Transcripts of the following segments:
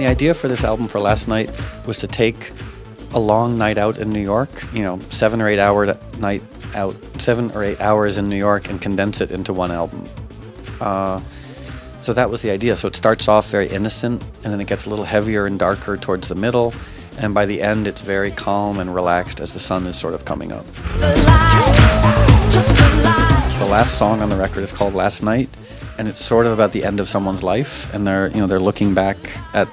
The idea for this album, for Last Night, was to take a long night out in New York, 7 or 8 hour night out, 7 or 8 hours in New York, and condense it into one album. So that was the idea. So it starts off very innocent, and then it gets a little heavier and darker towards the middle, and by the end it's very calm and relaxed as the sun is sort of coming up. The last song on the record is called Last Night, and it's sort of about the end of someone's life, and they're looking back at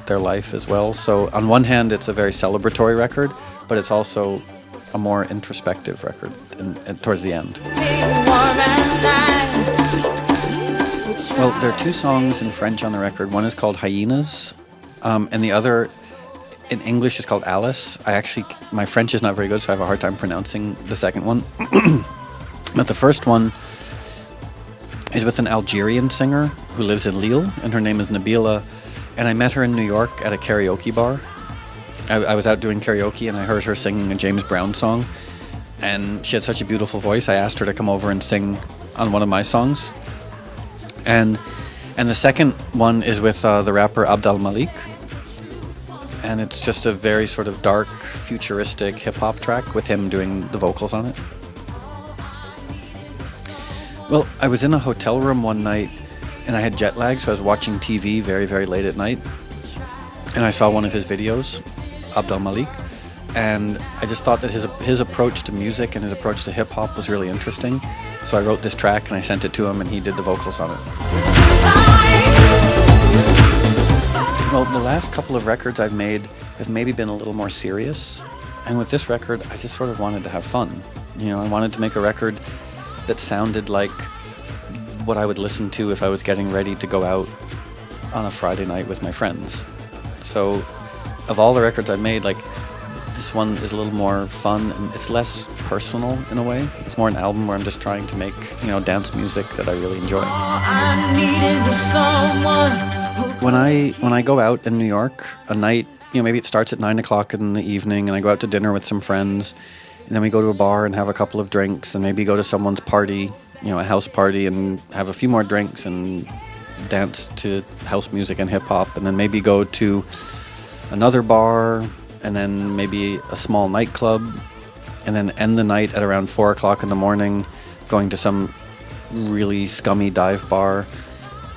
their life as well. So on one hand, it's a very celebratory record, but it's also a more introspective record towards the end. Well, there are two songs in French on the record. One is called Hyenas, and the other in English is called Alice. My French is not very good, so I have a hard time pronouncing the second one. But the first one is with an Algerian singer who lives in Lille, and her name is Nabila. And I met her in New York at a karaoke bar. I was out doing karaoke, and I heard her singing a James Brown song. And she had such a beautiful voice, I asked her to come over and sing on one of my songs. And the second one is with the rapper Abdel Malik. And it's just a very sort of dark, futuristic hip-hop track with him doing the vocals on it. Well, I was in a hotel room one night, and I had jet lag, so I was watching TV very, very late at night. And I saw one of his videos, Abdel Malik, and I just thought that his approach to music and his approach to hip-hop was really interesting. So I wrote this track, and I sent it to him, and he did the vocals on it. Well, the last couple of records I've made have maybe been a little more serious. And with this record, I just sort of wanted to have fun. I wanted to make a record that sounded like what I would listen to if I was getting ready to go out on a Friday night with my friends. So of all the records I've made, this one is a little more fun, and it's less personal in a way. It's more an album where I'm just trying to make, dance music that I really enjoy. When I go out in New York, a night, maybe it starts at 9 o'clock in the evening, and I go out to dinner with some friends, and then we go to a bar and have a couple of drinks, and maybe go to someone's party, a house party, and have a few more drinks and dance to house music and hip-hop, and then maybe go to another bar, and then maybe a small nightclub, and then end the night at around 4 o'clock in the morning, going to some really scummy dive bar,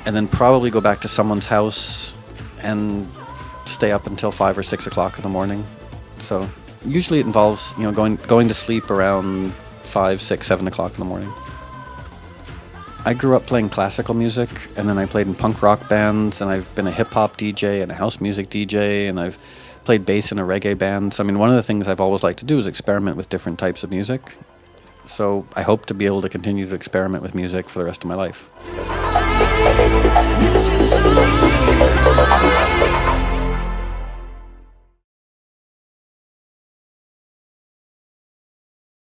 and then probably go back to someone's house and stay up until 5 or 6 o'clock in the morning. So usually it involves, going to sleep around 5, 6, 7 o'clock in the morning. I grew up playing classical music, and then I played in punk rock bands, and I've been a hip-hop DJ and a house music DJ, and I've played bass in a reggae band. So, one of the things I've always liked to do is experiment with different types of music. So I hope to be able to continue to experiment with music for the rest of my life.